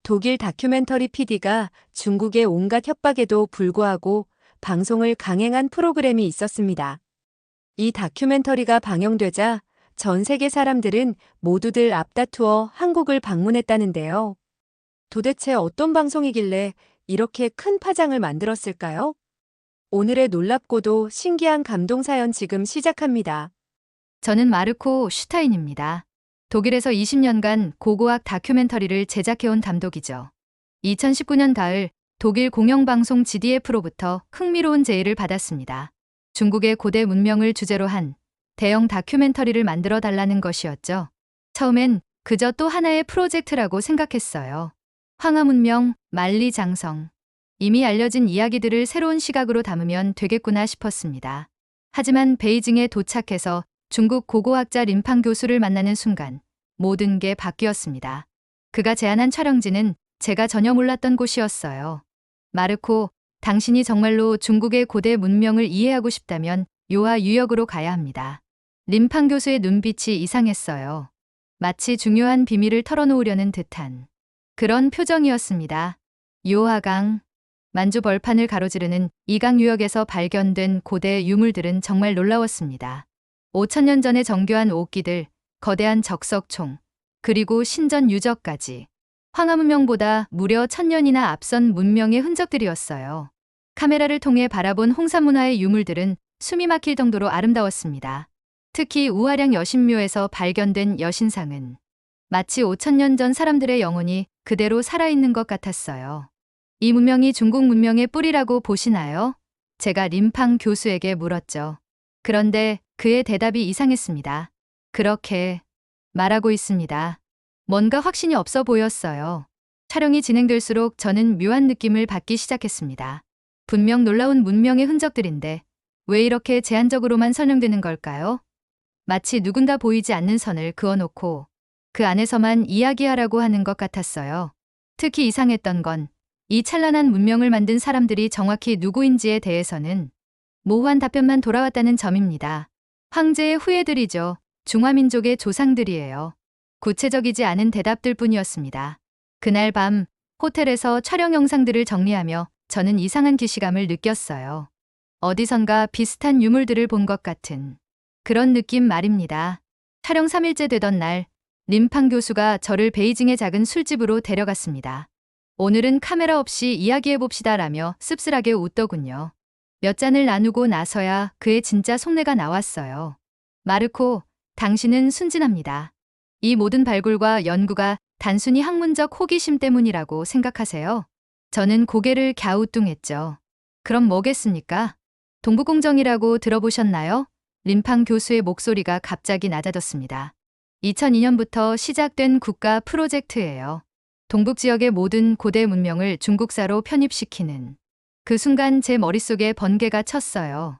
독일 다큐멘터리 PD가 중국의 온갖 협박에도 불구하고 방송을 강행한 프로그램이 있었습니다. 이 다큐멘터리가 방영되자 전 세계 사람들은 모두들 앞다투어 한국을 방문했다는데요. 도대체 어떤 방송이길래 이렇게 큰 파장을 만들었을까요? 오늘의 놀랍고도 신기한 감동 사연 지금 시작합니다. 저는 마르코 슈타인입니다. 독일에서 20년간 고고학 다큐멘터리를 제작해온 감독이죠. 2019년 가을 독일 공영방송 GDF로부터 흥미로운 제의를 받았습니다. 중국의 고대 문명을 주제로 한 대형 다큐멘터리를 만들어 달라는 것이었죠. 처음엔 그저 또 하나의 프로젝트라고 생각했어요. 황하문명, 만리장성. 이미 알려진 이야기들을 새로운 시각으로 담으면 되겠구나 싶었습니다. 하지만 베이징에 도착해서 중국 고고학자 림팡 교수를 만나는 순간 모든 게 바뀌었습니다. 그가 제안한 촬영지는 제가 전혀 몰랐던 곳이었어요. 마르코, 당신이 정말로 중국의 고대 문명을 이해하고 싶다면 요하 유역으로 가야 합니다. 림팡 교수의 눈빛이 이상했어요. 마치 중요한 비밀을 털어놓으려는 듯한 그런 표정이었습니다. 요하강, 만주 벌판을 가로지르는 이강 유역에서 발견된 고대 유물들은 정말 놀라웠습니다. 5,000년 전에 정교한 옥기들, 거대한 적석총, 그리고 신전 유적까지. 황하문명보다 무려 1,000년이나 앞선 문명의 흔적들이었어요. 카메라를 통해 바라본 홍산문화의 유물들은 숨이 막힐 정도로 아름다웠습니다. 특히 우아량 여신묘에서 발견된 여신상은 마치 5,000년 전 사람들의 영혼이 그대로 살아있는 것 같았어요. 이 문명이 중국 문명의 뿌리라고 보시나요? 제가 림팡 교수에게 물었죠. 그런데 그의 대답이 이상했습니다. 그렇게 말하고 있습니다. 뭔가 확신이 없어 보였어요. 촬영이 진행될수록 저는 묘한 느낌을 받기 시작했습니다. 분명 놀라운 문명의 흔적들인데 왜 이렇게 제한적으로만 설명되는 걸까요? 마치 누군가 보이지 않는 선을 그어놓고 그 안에서만 이야기하라고 하는 것 같았어요. 특히 이상했던 건 이 찬란한 문명을 만든 사람들이 정확히 누구인지에 대해서는 모호한 답변만 돌아왔다는 점입니다. 황제의 후예들이죠. 중화민족의 조상들이에요. 구체적이지 않은 대답들 뿐이었습니다. 그날 밤 호텔에서 촬영 영상들을 정리하며 저는 이상한 기시감을 느꼈어요. 어디선가 비슷한 유물들을 본 것 같은 그런 느낌 말입니다. 촬영 3일째 되던 날 림팡 교수가 저를 베이징의 작은 술집으로 데려갔습니다. 오늘은 카메라 없이 이야기해봅시다 라며 씁쓸하게 웃더군요. 몇 잔을 나누고 나서야 그의 진짜 속내가 나왔어요. 마르코, 당신은 순진합니다. 이 모든 발굴과 연구가 단순히 학문적 호기심 때문이라고 생각하세요? 저는 고개를 갸우뚱했죠. 그럼 뭐겠습니까? 동부공정이라고 들어보셨나요? 림팡 교수의 목소리가 갑자기 낮아졌습니다. 2002년부터 시작된 국가 프로젝트예요. 동북 지역의 모든 고대 문명을 중국사로 편입시키는 그 순간 제 머릿속에 번개가 쳤어요.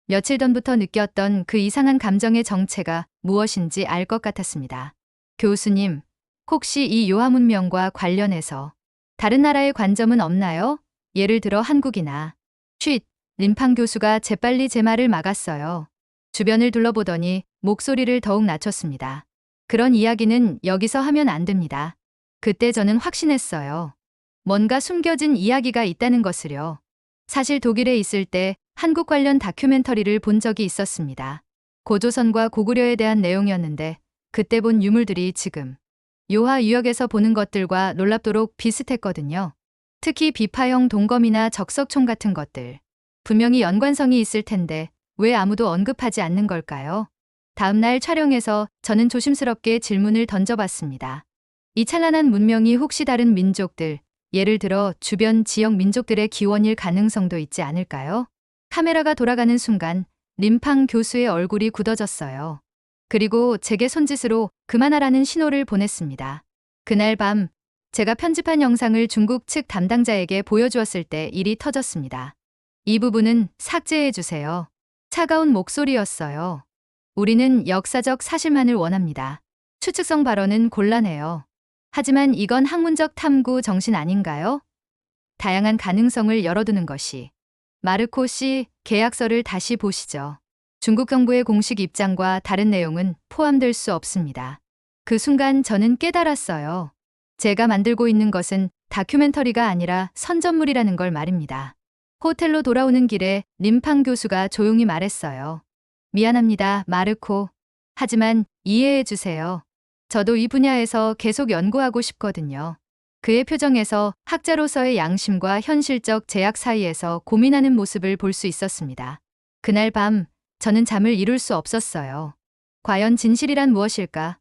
며칠 전부터 느꼈던 그 이상한 감정의 정체가 무엇인지 알 것 같았습니다. 교수님, 혹시 이 요하 문명과 관련해서 다른 나라의 관점은 없나요? 예를 들어 한국이나. 쉿, 림팡 교수가 재빨리 제 말을 막았어요. 주변을 둘러보더니 목소리를 더욱 낮췄습니다. 그런 이야기는 여기서 하면 안 됩니다. 그때 저는 확신했어요. 뭔가 숨겨진 이야기가 있다는 것을요. 사실 독일에 있을 때 한국 관련 다큐멘터리를 본 적이 있었습니다. 고조선과 고구려에 대한 내용이었는데 그때 본 유물들이 지금 요하 유역에서 보는 것들과 놀랍도록 비슷했거든요. 특히 비파형 동검이나 적석총 같은 것들. 분명히 연관성이 있을 텐데 왜 아무도 언급하지 않는 걸까요? 다음 날 촬영에서 저는 조심스럽게 질문을 던져봤습니다. 이 찬란한 문명이 혹시 다른 민족들, 예를 들어 주변 지역 민족들의 기원일 가능성도 있지 않을까요? 카메라가 돌아가는 순간 림팡 교수의 얼굴이 굳어졌어요. 그리고 제게 손짓으로 그만하라는 신호를 보냈습니다. 그날 밤 제가 편집한 영상을 중국 측 담당자에게 보여주었을 때 일이 터졌습니다. 이 부분은 삭제해 주세요. 차가운 목소리였어요. 우리는 역사적 사실만을 원합니다. 추측성 발언은 곤란해요. 하지만 이건 학문적 탐구 정신 아닌가요? 다양한 가능성을 열어두는 것이. 마르코 씨, 계약서를 다시 보시죠. 중국 정부의 공식 입장과 다른 내용은 포함될 수 없습니다. 그 순간 저는 깨달았어요. 제가 만들고 있는 것은 다큐멘터리가 아니라 선전물이라는 걸 말입니다. 호텔로 돌아오는 길에 림팡 교수가 조용히 말했어요. 미안합니다, 마르코. 하지만 이해해 주세요. 저도 이 분야에서 계속 연구하고 싶거든요. 그의 표정에서 학자로서의 양심과 현실적 제약 사이에서 고민하는 모습을 볼 수 있었습니다. 그날 밤, 저는 잠을 이룰 수 없었어요. 과연 진실이란 무엇일까?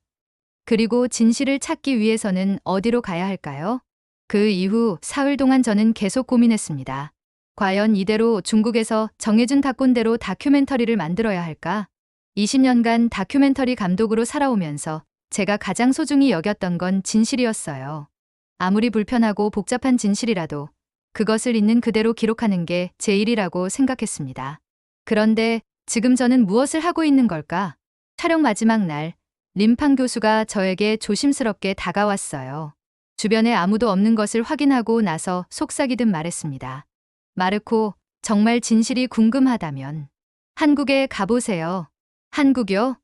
그리고 진실을 찾기 위해서는 어디로 가야 할까요? 그 이후 사흘 동안 저는 계속 고민했습니다. 과연 이대로 중국에서 정해준 탁본대로 다큐멘터리를 만들어야 할까? 20년간 다큐멘터리 감독으로 살아오면서 제가 가장 소중히 여겼던 건 진실이었어요. 아무리 불편하고 복잡한 진실이라도 그것을 있는 그대로 기록하는 게 제일이라고 생각했습니다. 그런데 지금 저는 무엇을 하고 있는 걸까? 촬영 마지막 날, 림팡 교수가 저에게 조심스럽게 다가왔어요. 주변에 아무도 없는 것을 확인하고 나서 속삭이듯 말했습니다. 마르코, 정말 진실이 궁금하다면 한국에 가보세요. 한국요?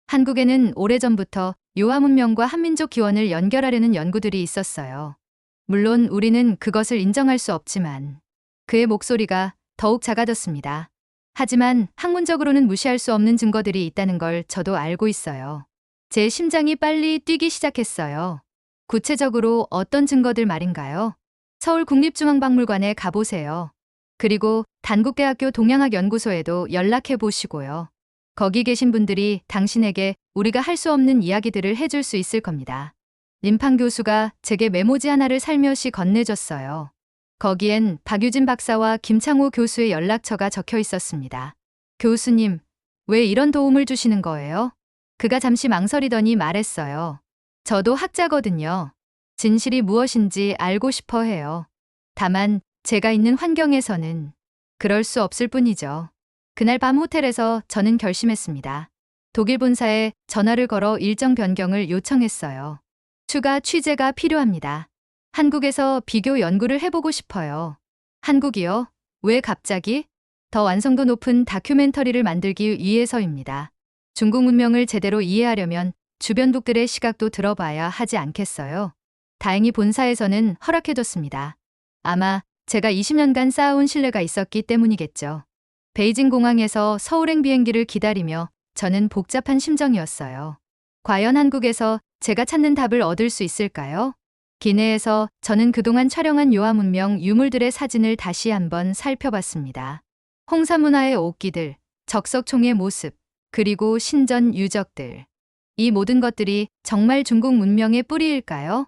한국에는 오래전부터 요하 문명과 한민족 기원을 연결하려는 연구들이 있었어요. 물론 우리는 그것을 인정할 수 없지만 그의 목소리가 더욱 작아졌습니다. 하지만 학문적으로는 무시할 수 없는 증거들이 있다는 걸 저도 알고 있어요. 제 심장이 빨리 뛰기 시작했어요. 구체적으로 어떤 증거들 말인가요? 서울국립중앙박물관에 가보세요. 그리고 단국대학교 동양학연구소에도 연락해 보시고요. 거기 계신 분들이 당신에게 우리가 할 수 없는 이야기들을 해줄 수 있을 겁니다. 림팡 교수가 제게 메모지 하나를 살며시 건네줬어요. 거기엔 박유진 박사와 김창호 교수의 연락처가 적혀 있었습니다. 교수님, 왜 이런 도움을 주시는 거예요? 그가 잠시 망설이더니 말했어요. 저도 학자거든요. 진실이 무엇인지 알고 싶어 해요. 다만 제가 있는 환경에서는 그럴 수 없을 뿐이죠. 그날 밤 호텔에서 저는 결심했습니다. 독일 본사에 전화를 걸어 일정 변경을 요청했어요. 추가 취재가 필요합니다. 한국에서 비교 연구를 해보고 싶어요. 한국이요? 왜 갑자기? 더 완성도 높은 다큐멘터리를 만들기 위해서입니다. 중국 문명을 제대로 이해하려면 주변국들의 시각도 들어봐야 하지 않겠어요? 다행히 본사에서는 허락해줬습니다. 아마 제가 20년간 쌓아온 신뢰가 있었기 때문이겠죠. 베이징 공항에서 서울행 비행기를 기다리며 저는 복잡한 심정이었어요. 과연 한국에서 제가 찾는 답을 얻을 수 있을까요? 기내에서 저는 그동안 촬영한 요하 문명 유물들의 사진을 다시 한번 살펴봤습니다. 홍사문화의 옥기들, 적석총의 모습, 그리고 신전 유적들. 이 모든 것들이 정말 중국 문명의 뿌리일까요?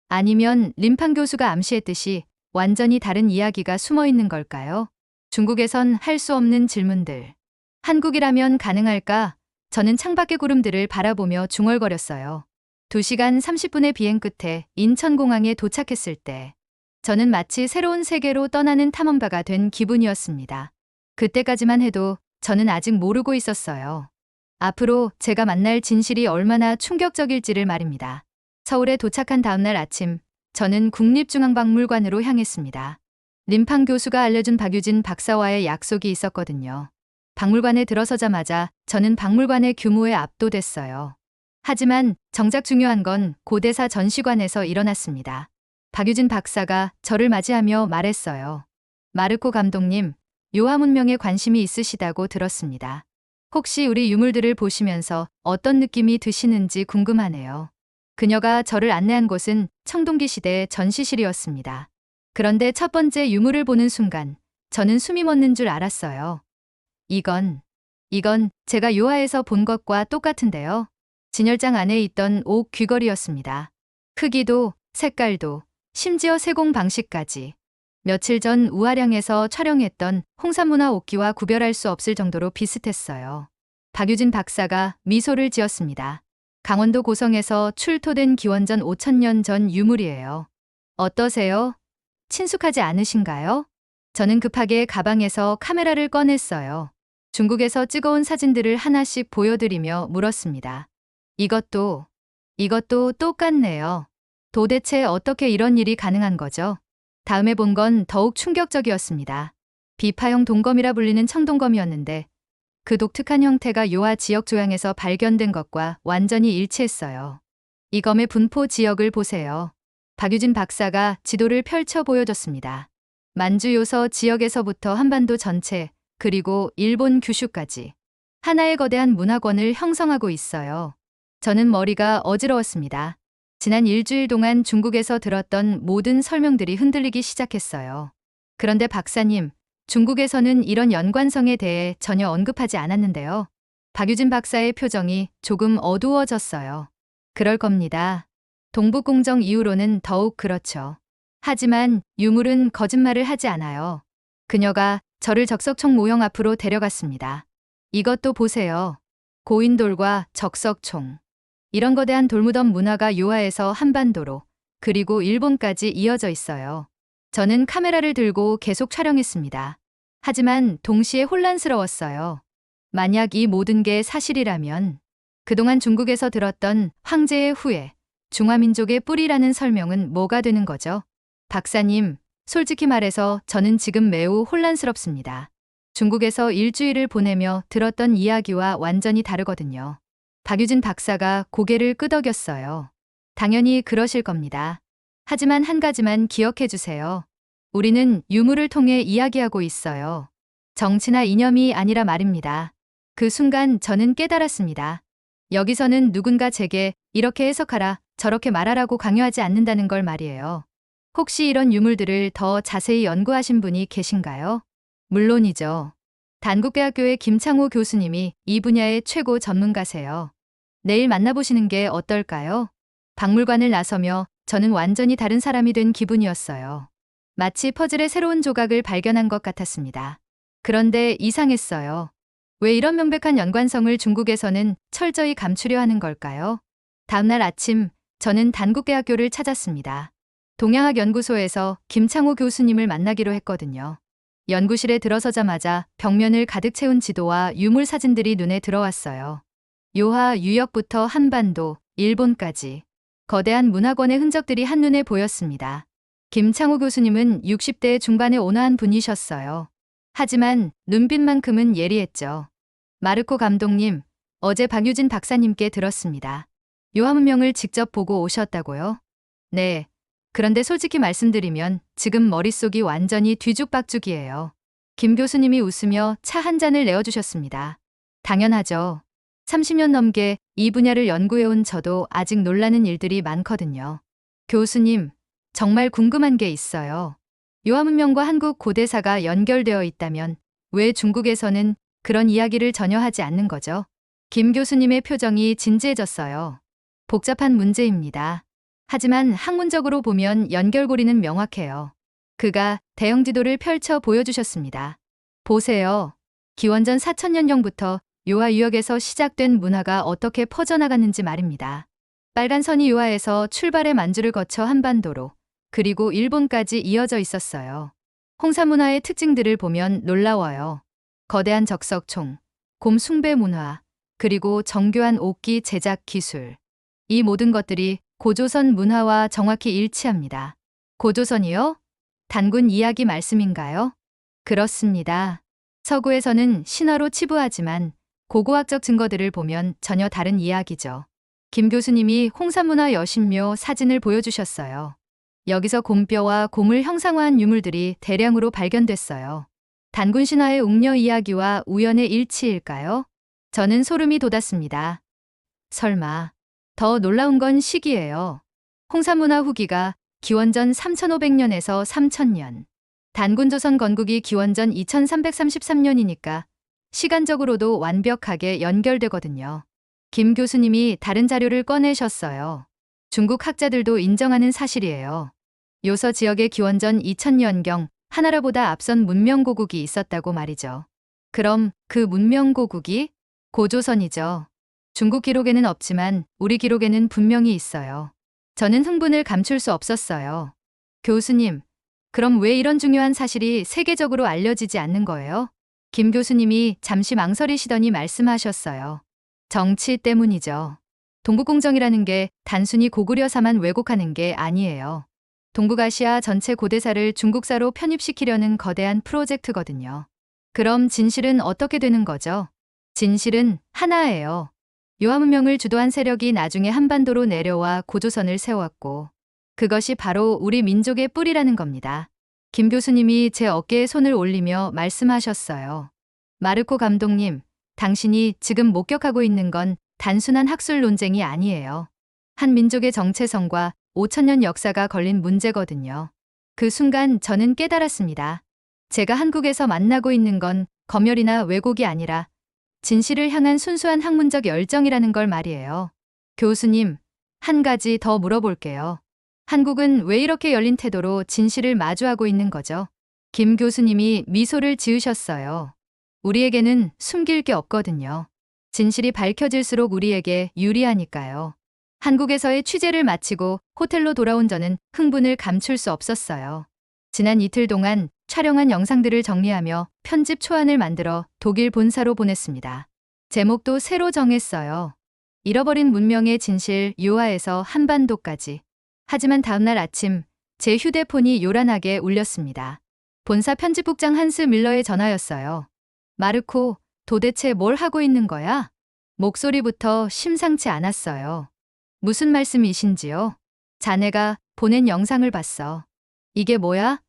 아니면 림팡 교수가 암시했듯이 완전히 다른 이야기가 숨어 있는 걸까요? 중국에선 할 수 없는 질문들. 한국이라면 가능할까? 저는 창밖의 구름들을 바라보며 중얼거렸어요. 2시간 30분의 비행 끝에 인천공항에 도착했을 때 저는 마치 새로운 세계로 떠나는 탐험가가 된 기분이었습니다. 그때까지만 해도 저는 아직 모르고 있었어요. 앞으로 제가 만날 진실이 얼마나 충격적일지를 말입니다. 서울에 도착한 다음날 아침, 저는 국립중앙박물관으로 향했습니다. 림팡 교수가 알려준 박유진 박사와의 약속이 있었거든요. 박물관에 들어서자마자 저는 박물관의 규모에 압도됐어요. 하지만 정작 중요한 건 고대사 전시관에서 일어났습니다. 박유진 박사가 저를 맞이하며 말했어요. 마르코 감독님, 요하 문명에 관심이 있으시다고 들었습니다. 혹시 우리 유물들을 보시면서 어떤 느낌이 드시는지 궁금하네요. 그녀가 저를 안내한 곳은 청동기 시대의 전시실이었습니다. 그런데 첫 번째 유물을 보는 순간 저는 숨이 멎는 줄 알았어요. 이건 제가 요하에서 본 것과 똑같은데요. 진열장 안에 있던 옥 귀걸이였습니다. 크기도, 색깔도, 심지어 세공 방식까지. 며칠 전 우화량에서 촬영했던 홍산문화 옥기와 구별할 수 없을 정도로 비슷했어요. 박유진 박사가 미소를 지었습니다. 강원도 고성에서 출토된 기원전 5000년 전 유물이에요. 어떠세요? 친숙하지 않으신가요? 저는 급하게 가방에서 카메라를 꺼냈어요. 중국에서 찍어온 사진들을 하나씩 보여드리며 물었습니다. 이것도 똑같네요. 도대체 어떻게 이런 일이 가능한 거죠? 다음에 본 건 더욱 충격적이었습니다. 비파형 동검이라 불리는 청동검이었는데 그 독특한 형태가 요하 지역 조양에서 발견된 것과 완전히 일치했어요. 이 검의 분포 지역을 보세요. 박유진 박사가 지도를 펼쳐 보여줬습니다. 만주 요서 지역에서부터 한반도 전체, 그리고 일본 규슈까지 하나의 거대한 문화권을 형성하고 있어요. 저는 머리가 어지러웠습니다. 지난 일주일 동안 중국에서 들었던 모든 설명들이 흔들리기 시작했어요. 그런데 박사님, 중국에서는 이런 연관성에 대해 전혀 언급하지 않았는데요. 박유진 박사의 표정이 조금 어두워졌어요. 그럴 겁니다. 동북공정 이후로는 더욱 그렇죠. 하지만 유물은 거짓말을 하지 않아요. 그녀가 저를 적석총 모형 앞으로 데려갔습니다. 이것도 보세요. 고인돌과 적석총. 이런 거대한 돌무덤 문화가 요하에서 한반도로, 그리고 일본까지 이어져 있어요. 저는 카메라를 들고 계속 촬영했습니다. 하지만 동시에 혼란스러웠어요. 만약 이 모든 게 사실이라면 그동안 중국에서 들었던 황제의 후예, 중화민족의 뿌리라는 설명은 뭐가 되는 거죠? 박사님, 솔직히 말해서 저는 지금 매우 혼란스럽습니다. 중국에서 일주일을 보내며 들었던 이야기와 완전히 다르거든요. 박유진 박사가 고개를 끄덕였어요. 당연히 그러실 겁니다. 하지만 한 가지만 기억해 주세요. 우리는 유물을 통해 이야기하고 있어요. 정치나 이념이 아니라 말입니다. 그 순간 저는 깨달았습니다. 여기서는 누군가 제게 이렇게 해석하라, 저렇게 말하라고 강요하지 않는다는 걸 말이에요. 혹시 이런 유물들을 더 자세히 연구하신 분이 계신가요? 물론이죠. 단국대학교의 김창호 교수님이 이 분야의 최고 전문가세요. 내일 만나보시는 게 어떨까요? 박물관을 나서며 저는 완전히 다른 사람이 된 기분이었어요. 마치 퍼즐의 새로운 조각을 발견한 것 같았습니다. 그런데 이상했어요. 왜 이런 명백한 연관성을 중국에서는 철저히 감추려 하는 걸까요? 다음날 아침, 저는 단국대학교를 찾았습니다. 동양학연구소에서 김창호 교수님을 만나기로 했거든요. 연구실에 들어서자마자 벽면을 가득 채운 지도와 유물 사진들이 눈에 들어왔어요. 요하 유역부터 한반도, 일본까지 거대한 문화권의 흔적들이 한눈에 보였습니다. 김창호 교수님은 60대 중반의 온화한 분이셨어요. 하지만 눈빛만큼은 예리했죠. 마르코 감독님, 어제 박유진 박사님께 들었습니다. 요하문명을 직접 보고 오셨다고요? 네. 그런데 솔직히 말씀드리면 지금 머릿속이 완전히 뒤죽박죽이에요. 김 교수님이 웃으며 차 한 잔을 내어주셨습니다. 당연하죠. 30년 넘게 이 분야를 연구해온 저도 아직 놀라는 일들이 많거든요. 교수님, 정말 궁금한 게 있어요. 요하문명과 한국 고대사가 연결되어 있다면 왜 중국에서는 그런 이야기를 전혀 하지 않는 거죠? 김 교수님의 표정이 진지해졌어요. 복잡한 문제입니다. 하지만 학문적으로 보면 연결고리는 명확해요. 그가 대형 지도를 펼쳐 보여주셨습니다. 보세요. 기원전 4000년경부터 요하 유역에서 시작된 문화가 어떻게 퍼져나갔는지 말입니다. 빨간 선이 요하에서 출발의 만주를 거쳐 한반도로, 그리고 일본까지 이어져 있었어요. 홍사 문화의 특징들을 보면 놀라워요. 거대한 적석총, 곰 숭배 문화, 그리고 정교한 옥기 제작 기술. 이 모든 것들이 고조선 문화와 정확히 일치합니다. 고조선이요? 단군 이야기 말씀인가요? 그렇습니다. 서구에서는 신화로 치부하지만 고고학적 증거들을 보면 전혀 다른 이야기죠. 김 교수님이 홍산문화 여신묘 사진을 보여주셨어요. 여기서 곰뼈와 곰을 형상화한 유물들이 대량으로 발견됐어요. 단군 신화의 웅녀 이야기와 우연의 일치일까요? 저는 소름이 돋았습니다. 설마. 더 놀라운 건 시기예요. 홍산문화 후기가 기원전 3500년에서 3000년. 단군조선 건국이 기원전 2333년이니까 시간적으로도 완벽하게 연결되거든요. 김 교수님이 다른 자료를 꺼내셨어요. 중국 학자들도 인정하는 사실이에요. 요서 지역에 기원전 2000년경 하나라보다 앞선 문명고국이 있었다고 말이죠. 그럼 그 문명고국이 고조선이죠. 중국 기록에는 없지만 우리 기록에는 분명히 있어요. 저는 흥분을 감출 수 없었어요. 교수님, 그럼 왜 이런 중요한 사실이 세계적으로 알려지지 않는 거예요? 김 교수님이 잠시 망설이시더니 말씀하셨어요. 정치 때문이죠. 동북공정이라는 게 단순히 고구려사만 왜곡하는 게 아니에요. 동북아시아 전체 고대사를 중국사로 편입시키려는 거대한 프로젝트거든요. 그럼 진실은 어떻게 되는 거죠? 진실은 하나예요. 요하문명을 주도한 세력이 나중에 한반도로 내려와 고조선을 세웠고 그것이 바로 우리 민족의 뿌리라는 겁니다. 김 교수님이 제 어깨에 손을 올리며 말씀하셨어요. 마르코 감독님, 당신이 지금 목격하고 있는 건 단순한 학술 논쟁이 아니에요. 한 민족의 정체성과 5천년 역사가 걸린 문제거든요. 그 순간 저는 깨달았습니다. 제가 한국에서 만나고 있는 건 검열이나 왜곡이 아니라 진실을 향한 순수한 학문적 열정이라는 걸 말이에요. 교수님, 한 가지 더 물어볼게요. 한국은 왜 이렇게 열린 태도로 진실을 마주하고 있는 거죠? 김 교수님이 미소를 지으셨어요. 우리에게는 숨길 게 없거든요. 진실이 밝혀질수록 우리에게 유리하니까요. 한국에서의 취재를 마치고 호텔로 돌아온 저는 흥분을 감출 수 없었어요. 지난 이틀 동안 촬영한 영상들을 정리하며 편집 초안을 만들어 독일 본사로 보냈습니다. 제목도 새로 정했어요. 잃어버린 문명의 진실 유화에서 한반도까지. 하지만 다음날 아침 제 휴대폰이 요란하게 울렸습니다. 본사 편집국장 한스 밀러의 전화였어요. 마르코, 도대체 뭘 하고 있는 거야? 목소리부터 심상치 않았어요. 무슨 말씀이신지요? 자네가 보낸 영상을 봤어. 이게 뭐야?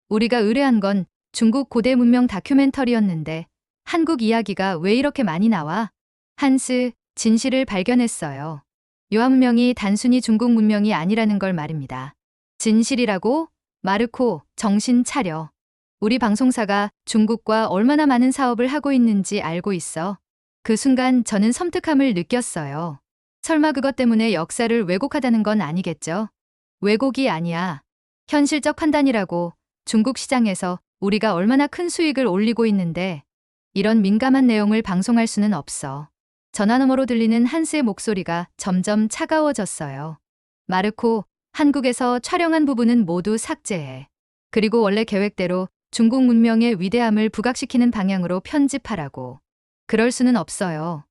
우리가 의뢰한 건 중국 고대 문명 다큐멘터리였는데 한국 이야기가 왜 이렇게 많이 나와? 한스, 진실을 발견했어요. 유화 문명이 단순히 중국 문명이 아니라는 걸 말입니다. 진실이라고? 마르코, 정신 차려. 우리 방송사가 중국과 얼마나 많은 사업을 하고 있는지 알고 있어. 그 순간 저는 섬뜩함을 느꼈어요. 설마 그것 때문에 역사를 왜곡하다는 건 아니겠죠? 왜곡이 아니야. 현실적 판단이라고. 중국 시장에서 우리가 얼마나 큰 수익을 올리고 있는데 이런 민감한 내용을 방송할 수는 없어. 전화 너머로 들리는 한스의 목소리가 점점 차가워졌어요. 마르코, 한국에서 촬영한 부분은 모두 삭제해. 그리고 원래 계획대로 중국 문명의 위대함을 부각시키는 방향으로 편집하라고. 그럴 수는 없어요.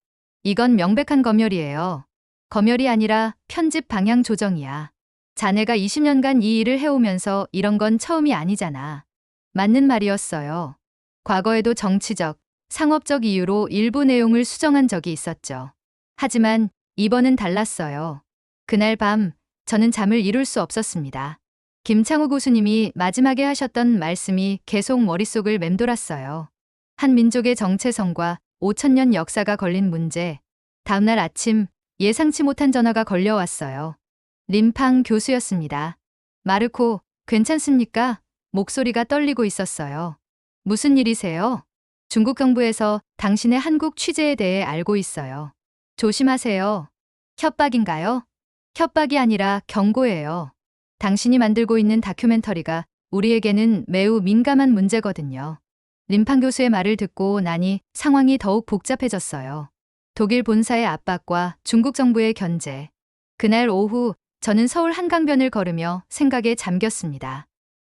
이건 명백한 검열이에요. 검열이 아니라 편집 방향 조정이야. 자네가 20년간 이 일을 해오면서 이런 건 처음이 아니잖아. 맞는 말이었어요. 과거에도 정치적, 상업적 이유로 일부 내용을 수정한 적이 있었죠. 하지만 이번은 달랐어요. 그날 밤 저는 잠을 이룰 수 없었습니다. 김창우 교수님이 마지막에 하셨던 말씀이 계속 머릿속을 맴돌았어요. 한 민족의 정체성과 5천년 역사가 걸린 문제. 다음날 아침 예상치 못한 전화가 걸려왔어요. 림팡 교수였습니다. 마르코, 괜찮습니까? 목소리가 떨리고 있었어요. 무슨 일이세요? 중국 정부에서 당신의 한국 취재에 대해 알고 있어요. 조심하세요. 협박인가요? 협박이 아니라 경고예요. 당신이 만들고 있는 다큐멘터리가 우리에게는 매우 민감한 문제거든요. 림팡 교수의 말을 듣고 나니 상황이 더욱 복잡해졌어요. 독일 본사의 압박과 중국 정부의 견제. 그날 오후 저는 서울 한강변을 걸으며 생각에 잠겼습니다.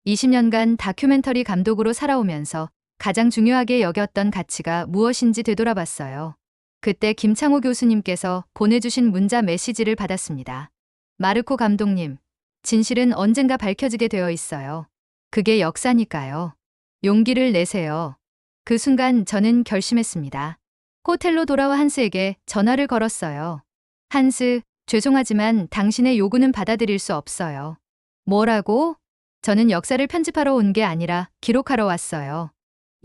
20년간 다큐멘터리 감독으로 살아오면서 가장 중요하게 여겼던 가치가 무엇인지 되돌아봤어요. 그때 김창호 교수님께서 보내주신 문자 메시지를 받았습니다. 마르코 감독님, 진실은 언젠가 밝혀지게 되어 있어요. 그게 역사니까요. 용기를 내세요. 그 순간 저는 결심했습니다. 호텔로 돌아와 한스에게 전화를 걸었어요. 한스, 죄송하지만 당신의 요구는 받아들일 수 없어요. 뭐라고? 저는 역사를 편집하러 온 게 아니라 기록하러 왔어요.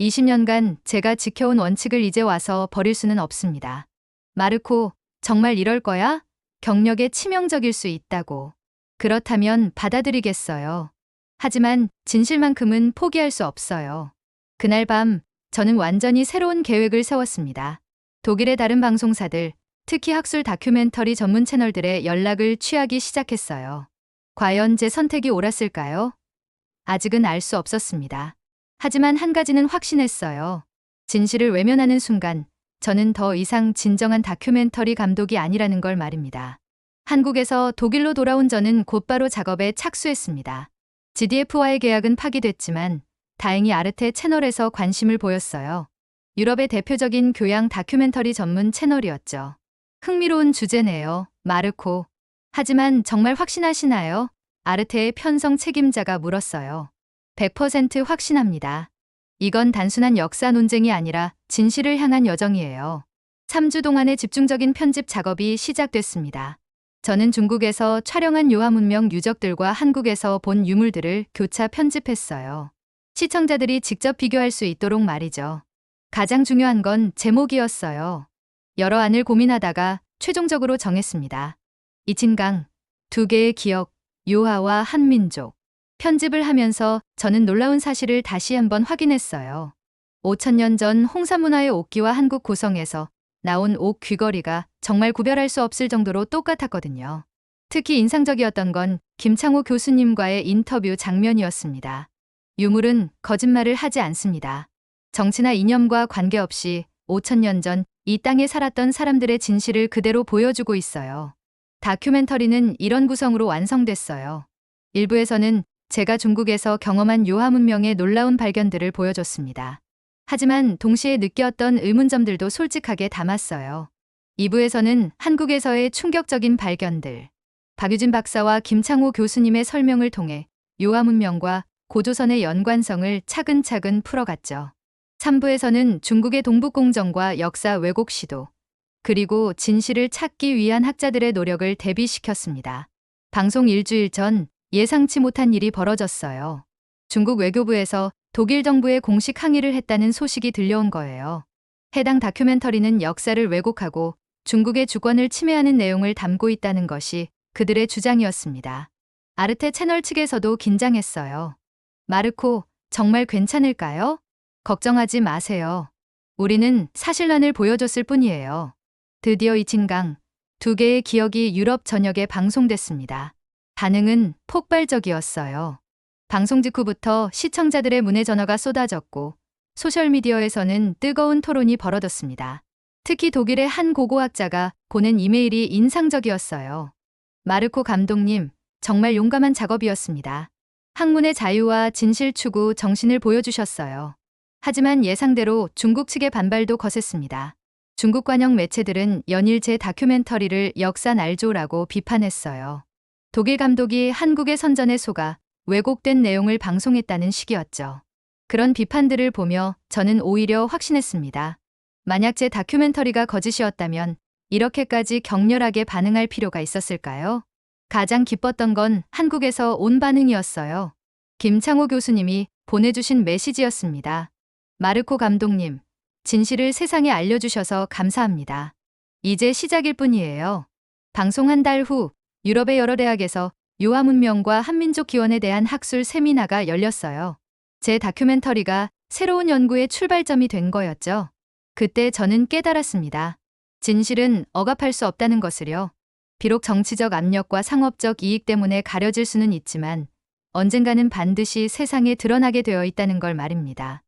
20년간 제가 지켜온 원칙을 이제 와서 버릴 수는 없습니다. 마르코, 정말 이럴 거야? 경력에 치명적일 수 있다고. 그렇다면 받아들이겠어요. 하지만 진실만큼은 포기할 수 없어요. 그날 밤 저는 완전히 새로운 계획을 세웠습니다. 독일의 다른 방송사들, 특히 학술 다큐멘터리 전문 채널들의 연락을 취하기 시작했어요. 과연 제 선택이 옳았을까요? 아직은 알 수 없었습니다. 하지만 한 가지는 확신했어요. 진실을 외면하는 순간 저는 더 이상 진정한 다큐멘터리 감독이 아니라는 걸 말입니다. 한국에서 독일로 돌아온 저는 곧바로 작업에 착수했습니다. GDF와의 계약은 파기됐지만 다행히 아르테 채널에서 관심을 보였어요. 유럽의 대표적인 교양 다큐멘터리 전문 채널이었죠. 흥미로운 주제네요, 마르코. 하지만 정말 확신하시나요? 아르테의 편성 책임자가 물었어요. 100% 확신합니다. 이건 단순한 역사 논쟁이 아니라 진실을 향한 여정이에요. 3주 동안의 집중적인 편집 작업이 시작됐습니다. 저는 중국에서 촬영한 요하문명 유적들과 한국에서 본 유물들을 교차 편집했어요. 시청자들이 직접 비교할 수 있도록 말이죠. 가장 중요한 건 제목이었어요. 여러 안을 고민하다가 최종적으로 정했습니다. 이진강, 두 개의 기억, 요하와 한민족. 편집을 하면서 저는 놀라운 사실을 다시 한번 확인했어요. 5,000년 전 홍산문화의 옥기와 한국 고성에서 나온 옥 귀걸이가 정말 구별할 수 없을 정도로 똑같았거든요. 특히 인상적이었던 건 김창호 교수님과의 인터뷰 장면이었습니다. 유물은 거짓말을 하지 않습니다. 정치나 이념과 관계없이 5,000년 전 이 땅에 살았던 사람들의 진실을 그대로 보여주고 있어요. 다큐멘터리는 이런 구성으로 완성됐어요. 일부에서는 제가 중국에서 경험한 요하 문명의 놀라운 발견들을 보여줬습니다. 하지만 동시에 느꼈던 의문점들도 솔직하게 담았어요. 2부에서는 한국에서의 충격적인 발견들, 박유진 박사와 김창호 교수님의 설명을 통해 요하 문명과 고조선의 연관성을 차근차근 풀어갔죠. 3부에서는 중국의 동북공정과 역사 왜곡 시도, 그리고 진실을 찾기 위한 학자들의 노력을 대비시켰습니다. 방송 일주일 전 예상치 못한 일이 벌어졌어요. 중국 외교부에서 독일 정부에 공식 항의를 했다는 소식이 들려온 거예요. 해당 다큐멘터리는 역사를 왜곡하고 중국의 주권을 침해하는 내용을 담고 있다는 것이 그들의 주장이었습니다. 아르테 채널 측에서도 긴장했어요. 마르코, 정말 괜찮을까요? 걱정하지 마세요. 우리는 사실만을 보여줬을 뿐이에요. 드디어 이진강, 두 개의 기억이 유럽 전역에 방송됐습니다. 반응은 폭발적이었어요. 방송 직후부터 시청자들의 문의 전화가 쏟아졌고 소셜미디어에서는 뜨거운 토론이 벌어졌습니다. 특히 독일의 한 고고학자가 보낸 이메일이 인상적이었어요. 마르코 감독님, 정말 용감한 작업이었습니다. 학문의 자유와 진실 추구 정신을 보여주셨어요. 하지만 예상대로 중국 측의 반발도 거셌습니다. 중국 관영 매체들은 연일 제 다큐멘터리를 역사 날조라고 비판했어요. 독일 감독이 한국의 선전에 속아 왜곡된 내용을 방송했다는 식이었죠. 그런 비판들을 보며 저는 오히려 확신했습니다. 만약 제 다큐멘터리가 거짓이었다면 이렇게까지 격렬하게 반응할 필요가 있었을까요? 가장 기뻤던 건 한국에서 온 반응이었어요. 김창호 교수님이 보내주신 메시지였습니다. 마르코 감독님, 진실을 세상에 알려주셔서 감사합니다. 이제 시작일 뿐이에요. 방송 한 달 후 유럽의 여러 대학에서 요하 문명과 한민족 기원에 대한 학술 세미나가 열렸어요. 제 다큐멘터리가 새로운 연구의 출발점이 된 거였죠. 그때 저는 깨달았습니다. 진실은 억압할 수 없다는 것을요. 비록 정치적 압력과 상업적 이익 때문에 가려질 수는 있지만 언젠가는 반드시 세상에 드러나게 되어 있다는 걸 말입니다.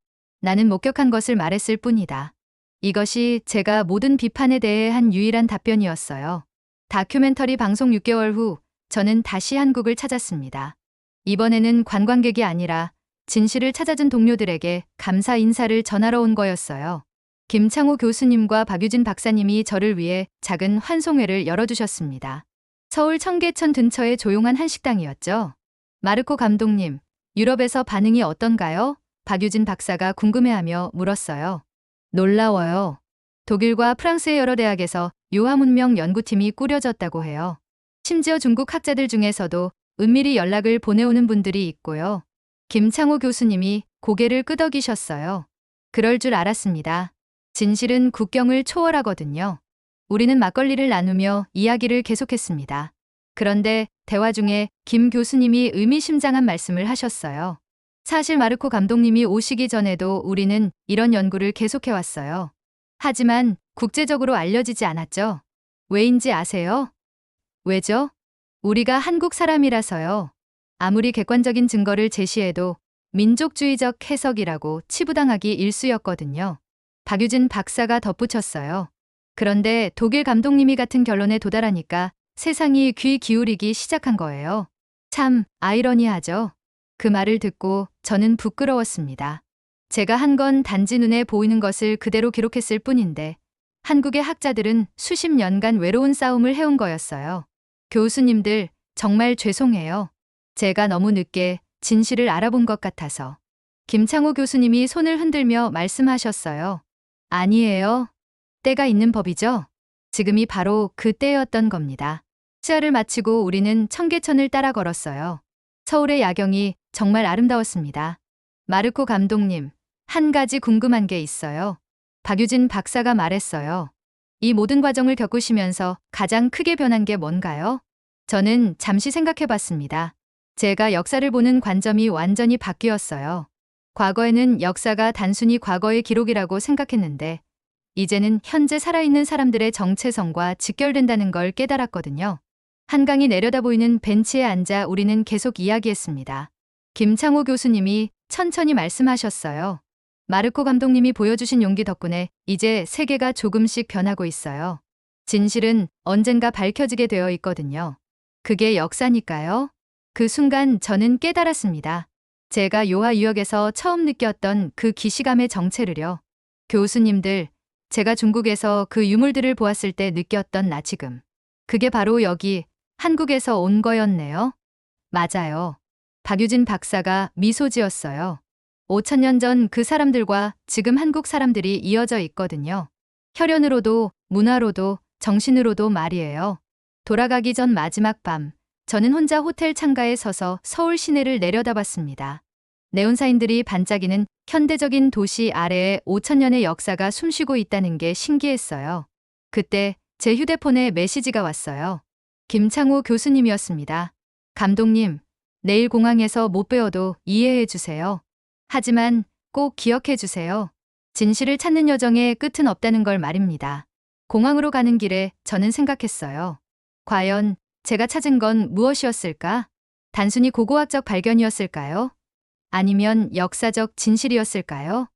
나는 목격한 것을 말했을 뿐이다. 이것이 제가 모든 비판에 대해 한 유일한 답변이었어요. 다큐멘터리 방송 6개월 후 저는 다시 한국을 찾았습니다. 이번에는 관광객이 아니라 진실을 찾아준 동료들에게 감사 인사를 전하러 온 거였어요. 김창호 교수님과 박유진 박사님이 저를 위해 작은 환송회를 열어주셨습니다. 서울 청계천 근처의 조용한 한식당이었죠. 마르코 감독님, 유럽에서 반응이 어떤가요? 박유진 박사가 궁금해하며 물었어요. 놀라워요. 독일과 프랑스의 여러 대학에서 요하 문명 연구팀이 꾸려졌다고 해요. 심지어 중국 학자들 중에서도 은밀히 연락을 보내오는 분들이 있고요. 김창호 교수님이 고개를 끄덕이셨어요. 그럴 줄 알았습니다. 진실은 국경을 초월하거든요. 우리는 막걸리를 나누며 이야기를 계속했습니다. 그런데 대화 중에 김 교수님이 의미심장한 말씀을 하셨어요. 사실 마르코 감독님이 오시기 전에도 우리는 이런 연구를 계속해왔어요. 하지만 국제적으로 알려지지 않았죠. 왜인지 아세요? 왜죠? 우리가 한국 사람이라서요. 아무리 객관적인 증거를 제시해도 민족주의적 해석이라고 치부당하기 일쑤였거든요. 박유진 박사가 덧붙였어요. 그런데 독일 감독님이 같은 결론에 도달하니까 세상이 귀 기울이기 시작한 거예요. 참 아이러니하죠. 그 말을 듣고 저는 부끄러웠습니다. 제가 한 건 단지 눈에 보이는 것을 그대로 기록했을 뿐인데 한국의 학자들은 수십 년간 외로운 싸움을 해온 거였어요. 교수님들, 정말 죄송해요. 제가 너무 늦게 진실을 알아본 것 같아서. 김창호 교수님이 손을 흔들며 말씀하셨어요. 아니에요. 때가 있는 법이죠. 지금이 바로 그 때였던 겁니다. 시야를 마치고 우리는 청계천을 따라 걸었어요. 서울의 야경이 정말 아름다웠습니다. 마르코 감독님, 한 가지 궁금한 게 있어요. 박유진 박사가 말했어요. 이 모든 과정을 겪으시면서 가장 크게 변한 게 뭔가요? 저는 잠시 생각해 봤습니다. 제가 역사를 보는 관점이 완전히 바뀌었어요. 과거에는 역사가 단순히 과거의 기록이라고 생각했는데, 이제는 현재 살아있는 사람들의 정체성과 직결된다는 걸 깨달았거든요. 한강이 내려다 보이는 벤치에 앉아 우리는 계속 이야기했습니다. 김창호 교수님이 천천히 말씀하셨어요. 마르코 감독님이 보여주신 용기 덕분에 이제 세계가 조금씩 변하고 있어요. 진실은 언젠가 밝혀지게 되어 있거든요. 그게 역사니까요. 그 순간 저는 깨달았습니다. 제가 요하유역에서 처음 느꼈던 그 기시감의 정체를요. 교수님들, 제가 중국에서 그 유물들을 보았을 때 느꼈던 나 지금. 그게 바로 여기 한국에서 온 거였네요. 맞아요. 박유진 박사가 미소 지었어요. 5,000년 전 그 사람들과 지금 한국 사람들이 이어져 있거든요. 혈연으로도, 문화로도, 정신으로도 말이에요. 돌아가기 전 마지막 밤, 저는 혼자 호텔 창가에 서서 서울 시내를 내려다봤습니다. 네온사인들이 반짝이는 현대적인 도시 아래에 5,000년의 역사가 숨쉬고 있다는 게 신기했어요. 그때 제 휴대폰에 메시지가 왔어요. 김창호 교수님이었습니다. 감독님, 내일 공항에서 못 뵈어도 이해해 주세요. 하지만 꼭 기억해 주세요. 진실을 찾는 여정에 끝은 없다는 걸 말입니다. 공항으로 가는 길에 저는 생각했어요. 과연 제가 찾은 건 무엇이었을까? 단순히 고고학적 발견이었을까요? 아니면 역사적 진실이었을까요?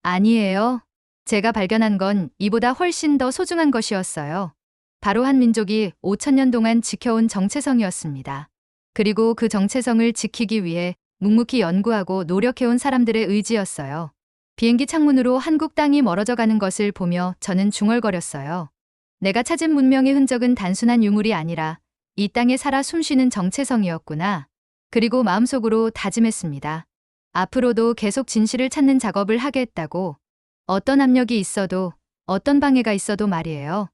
아니에요. 제가 발견한 건 이보다 훨씬 더 소중한 것이었어요. 바로 한 민족이 5,000년 동안 지켜온 정체성이었습니다. 그리고 그 정체성을 지키기 위해 묵묵히 연구하고 노력해온 사람들의 의지였어요. 비행기 창문으로 한국 땅이 멀어져 가는 것을 보며 저는 중얼거렸어요. 내가 찾은 문명의 흔적은 단순한 유물이 아니라 이 땅에 살아 숨쉬는 정체성이었구나. 그리고 마음속으로 다짐했습니다. 앞으로도 계속 진실을 찾는 작업을 하겠다고. 어떤 압력이 있어도, 어떤 방해가 있어도 말이에요.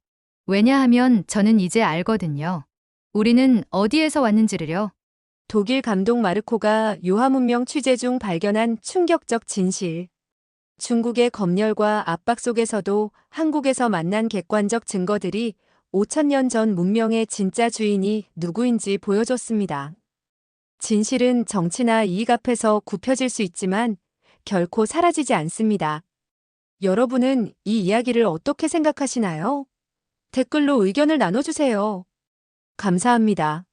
왜냐하면 저는 이제 알거든요. 우리는 어디에서 왔는지를요. 독일 감독 마르코가 요하 문명 취재 중 발견한 충격적 진실. 중국의 검열과 압박 속에서도 한국에서 만난 객관적 증거들이 5,000년 전 문명의 진짜 주인이 누구인지 보여줬습니다. 진실은 정치나 이익 앞에서 굽혀질 수 있지만 결코 사라지지 않습니다. 여러분은 이 이야기를 어떻게 생각하시나요? 댓글로 의견을 나눠주세요. 감사합니다.